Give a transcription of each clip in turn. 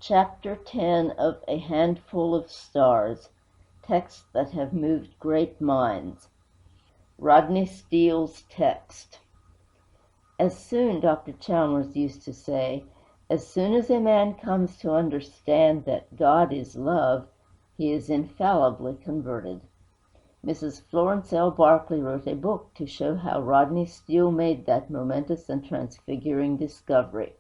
Chapter 10 of A Handful of Stars, Texts that have moved great minds. Rodney Steele's text. As soon, Dr. Chalmers used to say, as soon as a man comes to understand that God is love, he is infallibly converted. Mrs. Florence L. Barclay wrote a book to show how Rodney Steele made that momentous and transfiguring discovery.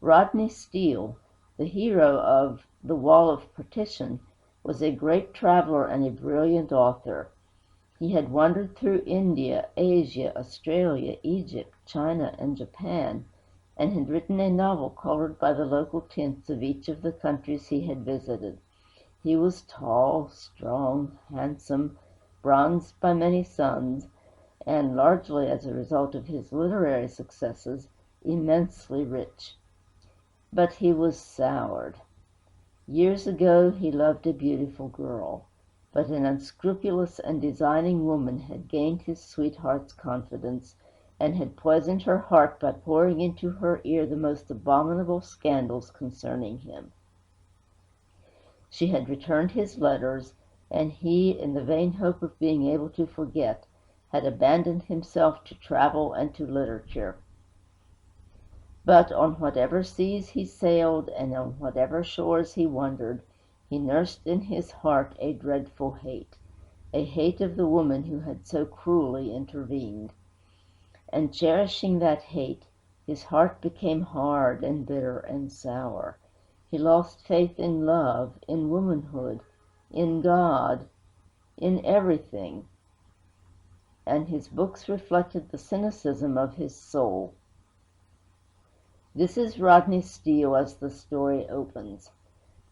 Rodney Steele, the hero of The Wall of Partition, was a great traveler and a brilliant author. He had wandered through India, Asia, Australia, Egypt, China, and Japan, and had written a novel colored by the local tints of each of the countries he had visited. He was tall, strong, handsome, bronzed by many suns, and, largely as a result of his literary successes, immensely rich. But he was soured. Years ago he loved a beautiful girl, but an unscrupulous and designing woman had gained his sweetheart's confidence, and had poisoned her heart by pouring into her ear the most abominable scandals concerning him. She had returned his letters, and he, in the vain hope of being able to forget, had abandoned himself to travel and to literature. But on whatever seas he sailed and on whatever shores he wandered, he nursed in his heart a dreadful hate, a hate of the woman who had so cruelly intervened. And cherishing that hate, his heart became hard and bitter and sour. He lost faith in love, in womanhood, in God, in everything. And his books reflected the cynicism of his soul. This is Rodney Steele as the story opens.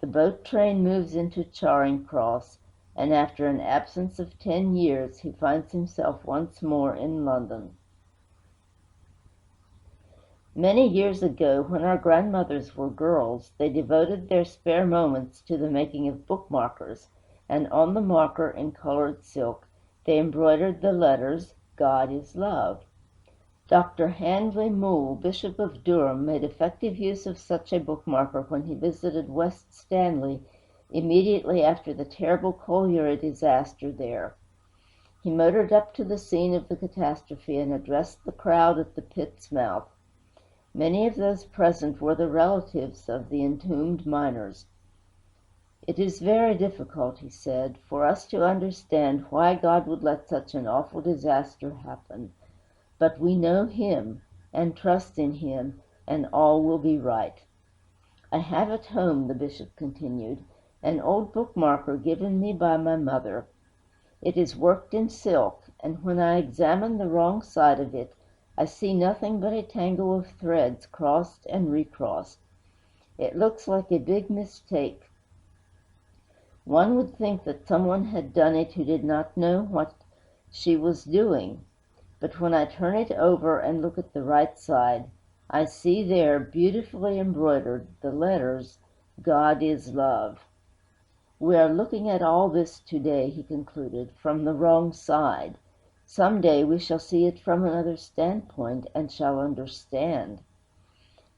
The boat train moves into Charing Cross, and after an absence of 10 years he finds himself once more in London. Many years ago, when our grandmothers were girls, they devoted their spare moments to the making of bookmarkers, and on the marker, in colored silk, they embroidered the letters, God is Love. Dr. Handfull, Bishop of Durham, made effective use of such a bookmarker when he visited West Stanley immediately after the terrible colliery disaster there. He motored up to the scene of the catastrophe and addressed the crowd at the pit's mouth. Many of those present were the relatives of the entombed miners. "It is very difficult," he said, "for us to understand why God would let such an awful disaster happen. But we know Him, and trust in Him, and all will be right. I have at home," the bishop continued, "an old bookmarker given me by my mother. It is worked in silk, and when I examine the wrong side of it, I see nothing but a tangle of threads crossed and recrossed. It looks like a big mistake. One would think that someone had done it who did not know what she was doing. But when I turn it over and look at the right side, I see there, beautifully embroidered, the letters, God is Love. We are looking at all this today," he concluded, "from the wrong side. Some day we shall see it from another standpoint, and shall understand.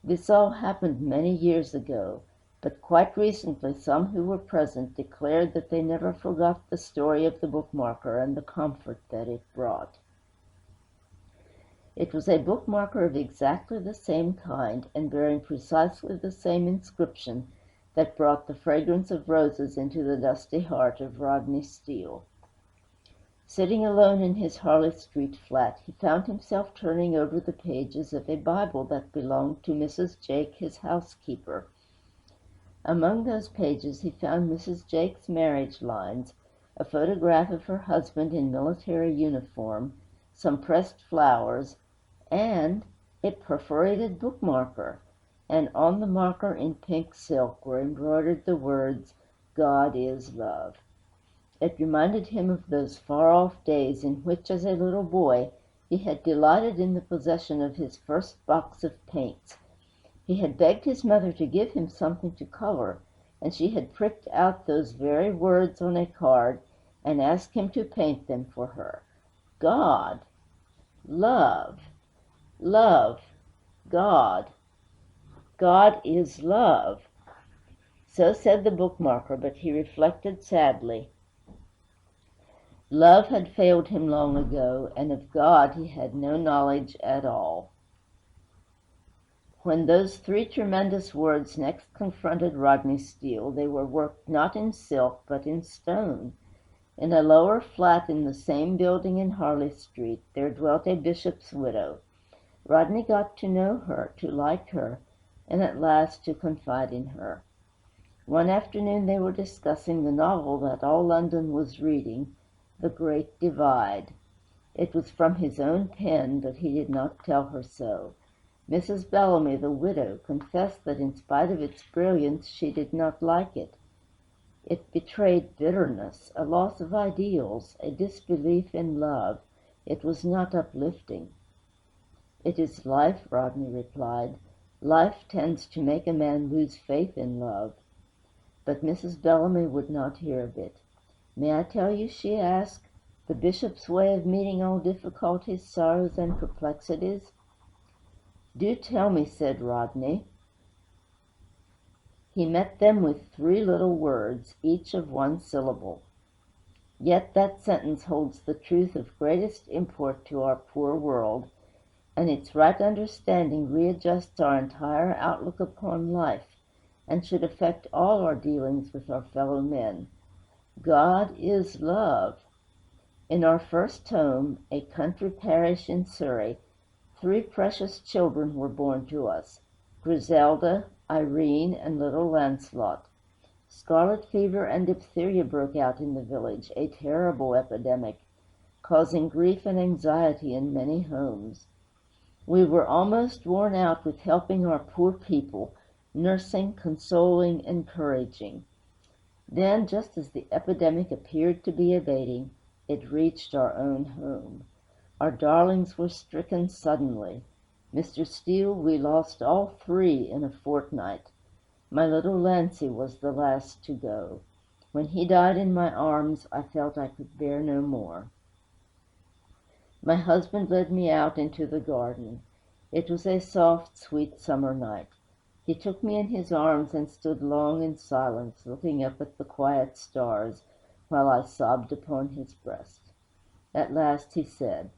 This all happened many years ago, but quite recently some who were present declared that they never forgot the story of the bookmarker and the comfort that it brought." It was a bookmarker of exactly the same kind, and bearing precisely the same inscription, that brought the fragrance of roses into the dusty heart of Rodney Steele. Sitting alone in his Harley Street flat, he found himself turning over the pages of a Bible that belonged to Mrs. Jake, his housekeeper. Among those pages he found Mrs. Jake's marriage lines, a photograph of her husband in military uniform, some pressed flowers, and a perforated bookmarker, and on the marker in pink silk were embroidered the words, God is Love. It reminded him of those far-off days in which, as a little boy, he had delighted in the possession of his first box of paints. He had begged his mother to give him something to color, and she had pricked out those very words on a card and asked him to paint them for her. God, love, love, God. God is love. So said the bookmarker, but he reflected sadly. Love had failed him long ago, and of God he had no knowledge at all. When those three tremendous words next confronted Rodney Steele, they were worked not in silk, but in stone. In a lower flat in the same building in Harley Street there dwelt a bishop's widow. Rodney got to know her, to like her, and at last to confide in her. One afternoon they were discussing the novel that all London was reading, The Great Divide. It was from his own pen, but he did not tell her so. Mrs. Bellamy, the widow, confessed that in spite of its brilliance she did not like it. It betrayed bitterness, a loss of ideals, a disbelief in love. It was not uplifting. "It is life," Rodney replied. "Life tends to make a man lose faith in love." But Mrs. Bellamy would not hear of it. "May I tell you," she asked, "the bishop's way of meeting all difficulties, sorrows, and perplexities?" "Do tell me," said Rodney. He met them with three little words, each of one syllable. Yet that sentence holds the truth of greatest import to our poor world, and its right understanding readjusts our entire outlook upon life, and should affect all our dealings with our fellow men. God is love. In our first home, a country parish in Surrey, three precious children were born to us: Griselda, Irene, and little Lancelot. Scarlet fever and diphtheria broke out in the village, a terrible epidemic, causing grief and anxiety in many homes. We were almost worn out with helping our poor people, nursing, consoling, encouraging. Then, just as the epidemic appeared to be abating, it reached our own home. Our darlings were stricken suddenly. Mr. Steele, we lost all three in a fortnight. My little Lancy was the last to go. When he died in my arms, I felt I could bear no more. My husband led me out into the garden. It was a soft, sweet summer night. He took me in his arms and stood long in silence, looking up at the quiet stars, while I sobbed upon his breast. At last he said,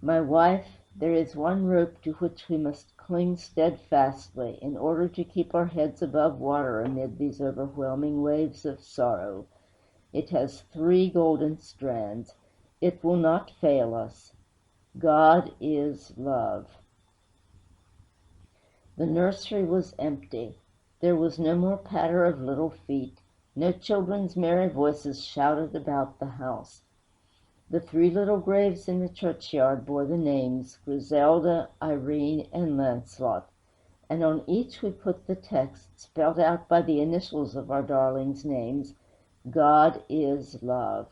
"My wife, there is one rope to which we must cling steadfastly in order to keep our heads above water amid these overwhelming waves of sorrow. It has three golden strands. It will not fail us. God is love." The nursery was empty. There was no more patter of little feet. No children's merry voices shouted about the house. The three little graves in the churchyard bore the names Griselda, Irene, and Lancelot, and on each we put the text, spelled out by the initials of our darlings' names, God is love.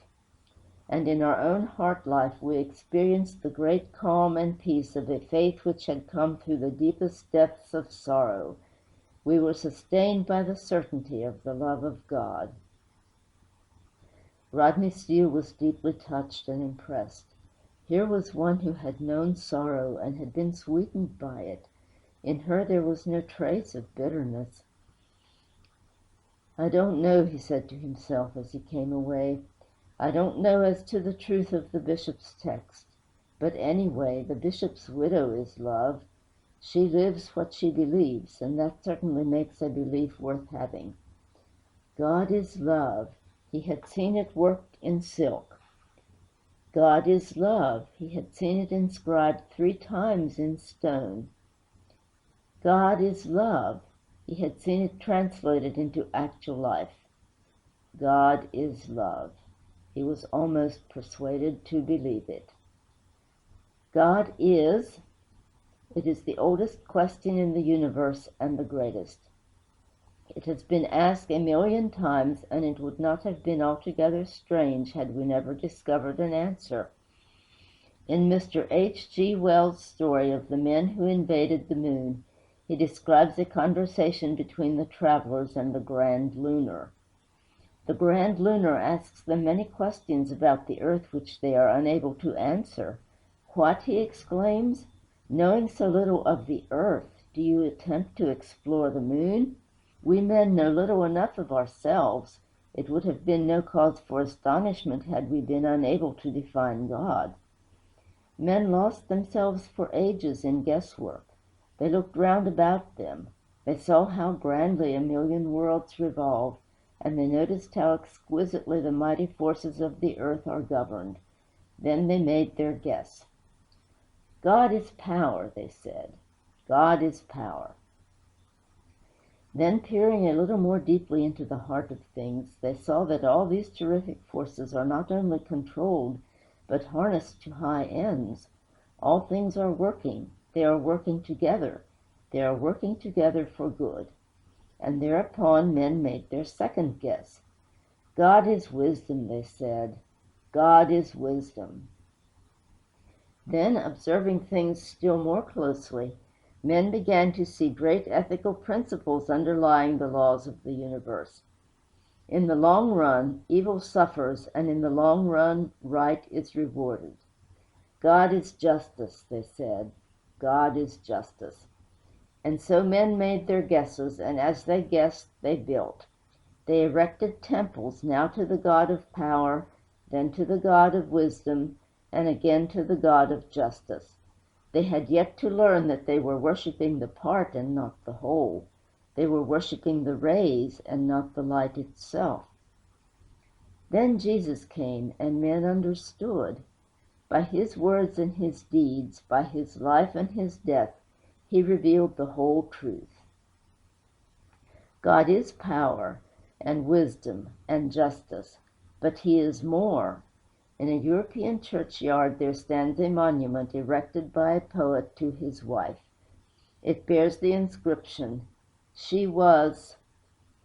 And in our own heart life we experienced the great calm and peace of a faith which had come through the deepest depths of sorrow. We were sustained by the certainty of the love of God. Rodney Steele was deeply touched and impressed. Here was one who had known sorrow and had been sweetened by it. In her there was no trace of bitterness. "I don't know," he said to himself as he came away. "I don't know as to the truth of the bishop's text. But anyway, the bishop's widow is love. She lives what she believes, and that certainly makes a belief worth having. God is love. He had seen it worked in silk. God is love. He had seen it inscribed 3 times in stone. God is love. He had seen it translated into actual life. God is love. He was almost persuaded to believe it. God is. It is the oldest question in the universe and the greatest. It has been asked 1,000,000 times, and it would not have been altogether strange had we never discovered an answer. In Mr. H. G. Wells' story of the men who invaded the moon, he describes a conversation between the travelers and the Grand Lunar. The Grand Lunar asks them many questions about the earth which they are unable to answer. "What!" he exclaims, "knowing so little of the earth, do you attempt to explore the moon? We men know little enough of ourselves. It would have been no cause for astonishment had we been unable to define God. Men lost themselves for ages in guesswork. They looked round about them. They saw how grandly a million worlds revolve, and they noticed how exquisitely the mighty forces of the earth are governed. Then they made their guess. God is power, they said. God is power. Then, peering a little more deeply into the heart of things, they saw that all these terrific forces are not only controlled, but harnessed to high ends. All things are working. They are working together. They are working together for good. And thereupon men made their second guess. God is wisdom, they said. God is wisdom. Then, observing things still more closely, men began to see great ethical principles underlying the laws of the universe. In the long run, evil suffers, and in the long run, right is rewarded. God is justice, they said. God is justice. And so men made their guesses, and as they guessed, they built. They erected temples, now to the God of power, then to the God of wisdom, and again to the God of justice. They had yet to learn that they were worshiping the part and not the whole. They were worshiping the rays and not the light itself. Then Jesus came, and men understood. By his words and his deeds, by his life and his death, he revealed the whole truth. God is power and wisdom and justice, but he is more. In a European churchyard there stands a monument erected by a poet to his wife. It bears the inscription, "She was,"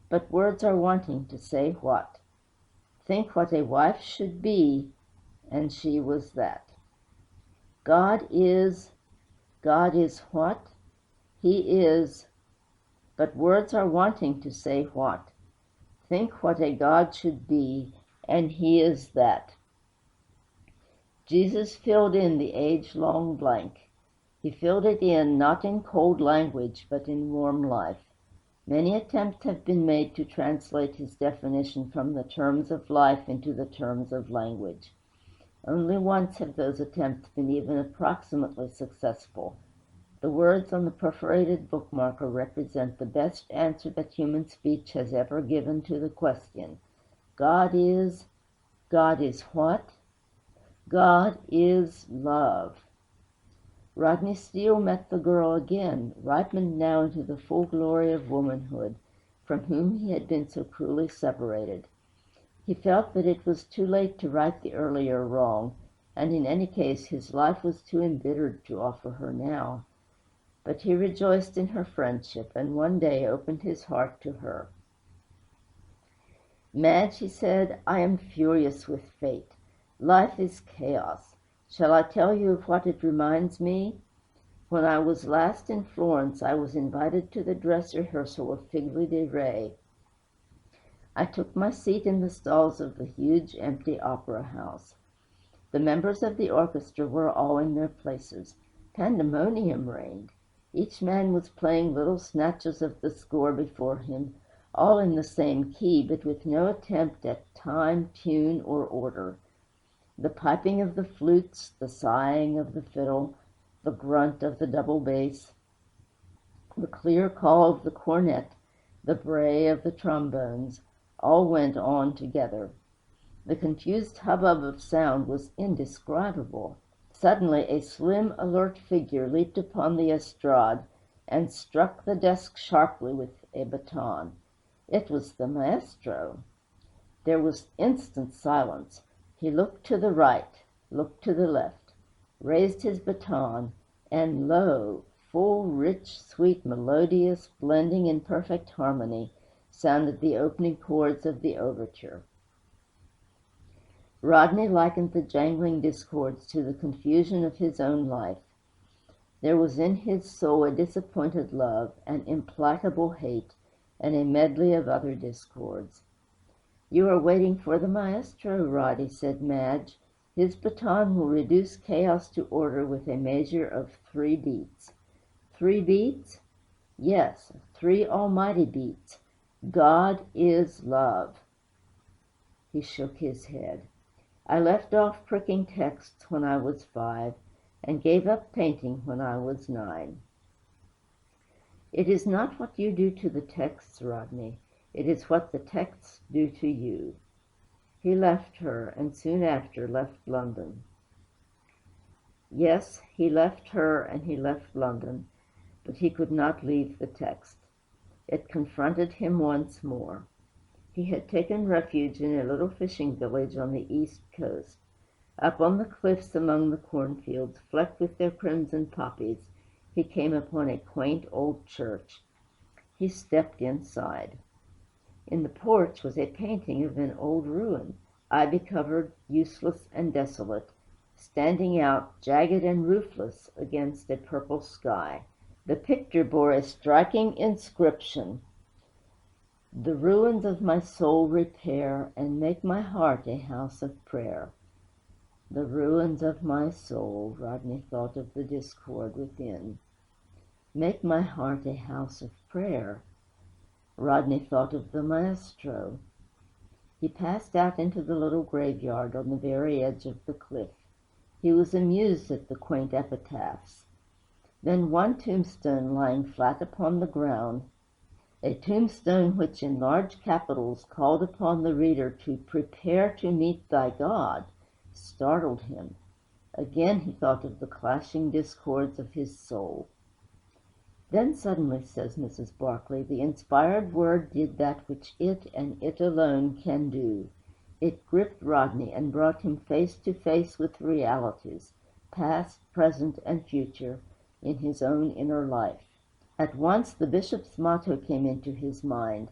but words are wanting to say what. Think what a wife should be, and she was that. God is what? He is, but words are wanting to say what. Think what a God should be, and he is that. Jesus filled in the age-long blank. He filled it in, not in cold language, but in warm life. Many attempts have been made to translate his definition from the terms of life into the terms of language. Only once have those attempts been even approximately successful. The words on the perforated bookmarker represent the best answer that human speech has ever given to the question. God is what? God is love. Rodney Steele met the girl again, ripened now into the full glory of womanhood, from whom he had been so cruelly separated. He felt that it was too late to right the earlier wrong, and in any case his life was too embittered to offer her now. But he rejoiced in her friendship, and one day opened his heart to her. "Madge," he said, "I am furious with fate. Life is chaos. Shall I tell you of what it reminds me? When I was last in Florence, I was invited to the dress rehearsal of Figli de Re. I took my seat in the stalls of the huge, empty opera house. The members of the orchestra were all in their places. Pandemonium reigned. Each man was playing little snatches of the score before him, all in the same key, but with no attempt at time, tune, or order. The piping of the flutes, the sighing of the fiddle, the grunt of the double bass, the clear call of the cornet, the bray of the trombones, all went on together. The confused hubbub of sound was indescribable. Suddenly a slim, alert figure leaped upon the estrade and struck the desk sharply with a baton. It was the maestro. There was instant silence. He looked to the right, looked to the left, raised his baton, and lo! Full, rich, sweet, melodious, blending in perfect harmony, sounded the opening chords of the overture. Rodney likened the jangling discords to the confusion of his own life. There was in his soul a disappointed love, an implacable hate, and a medley of other discords. "You are waiting for the maestro, Roddy," said Madge. "His baton will reduce chaos to order with a measure of 3 beats." 3 beats? Yes, 3 almighty beats, God is love. He shook his head. I left off pricking texts when I was 5, and gave up painting when I was 9. It is not what you do to the texts, Rodney. It is what the texts do to you. He left her, and soon after left London. Yes, he left her and he left London, but he could not leave the text. It confronted him once more. He had taken refuge in a little fishing village on the east coast. Up on the cliffs among the cornfields, flecked with their crimson poppies, he came upon a quaint old church. He stepped inside. In the porch was a painting of an old ruin, ivy-covered, useless, and desolate, standing out, jagged and roofless, against a purple sky. The picture bore a striking inscription: "The ruins of my soul repair, and make my heart a house of prayer." The ruins of my soul, Rodney thought of the discord within. Make my heart a house of prayer. Rodney thought of the maestro. He passed out into the little graveyard on the very edge of the cliff. He was amused at the quaint epitaphs. Then one tombstone lying flat upon the ground, a tombstone which in large capitals called upon the reader to prepare to meet thy God, startled him. Again he thought of the clashing discords of his soul. Then suddenly, says Mrs. Barclay, the inspired word did that which it and it alone can do. It gripped Rodney and brought him face to face with realities, past, present, and future, in his own inner life. At once the bishop's motto came into his mind.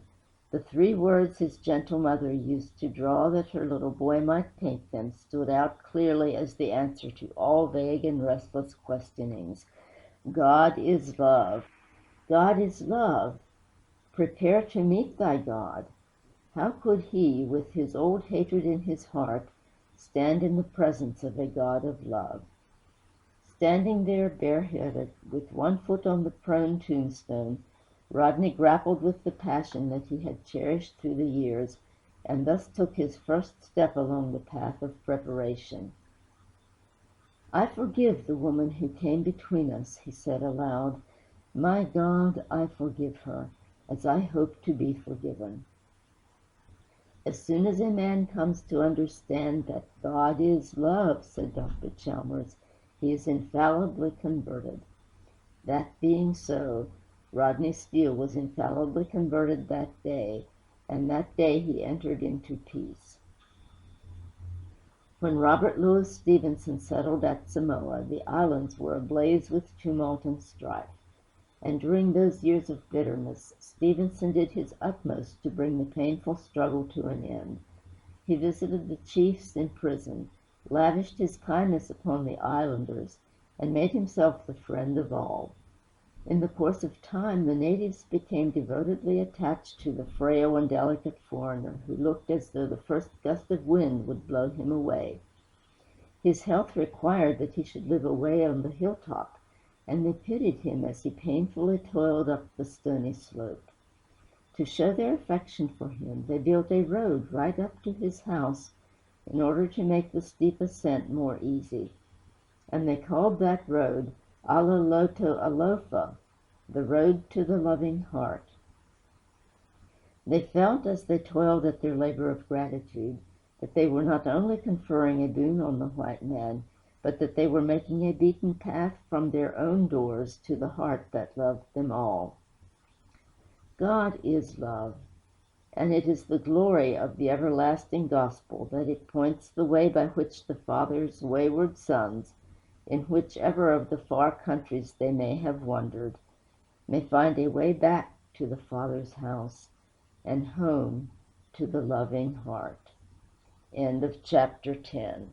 The 3 words his gentle mother used to draw that her little boy might paint them stood out clearly as the answer to all vague and restless questionings. God is love. God is love. Prepare to meet thy God. How could he, with his old hatred in his heart, stand in the presence of a God of love? Standing there bareheaded, with one foot on the prone tombstone, Rodney grappled with the passion that he had cherished through the years, and thus took his first step along the path of preparation. I forgive the woman who came between us, he said aloud. My God, I forgive her, as I hope to be forgiven. As soon as a man comes to understand that God is love, said Dr. Chalmers, he is infallibly converted. That being so, Rodney Steele was infallibly converted that day, and that day he entered into peace. When Robert Louis Stevenson settled at Samoa, the islands were ablaze with tumult and strife, and during those years of bitterness, Stevenson did his utmost to bring the painful struggle to an end. He visited the chiefs in prison, lavished his kindness upon the islanders, and made himself the friend of all. In the course of time, the natives became devotedly attached to the frail and delicate foreigner, who looked as though the first gust of wind would blow him away. His health required that he should live away on the hilltop, and they pitied him as he painfully toiled up the stony slope. To show their affection for him, they built a road right up to his house in order to make the steep ascent more easy, and they called that road Alaloto Alofa, the road to the loving heart. They felt, as they toiled at their labor of gratitude, that they were not only conferring a boon on the white man, but that they were making a beaten path from their own doors to the heart that loved them all. God is love, and it is the glory of the everlasting gospel that it points the way by which the Father's wayward sons, in whichever of the far countries they may have wandered, may find a way back to the Father's house and home to the loving heart. End of chapter 10.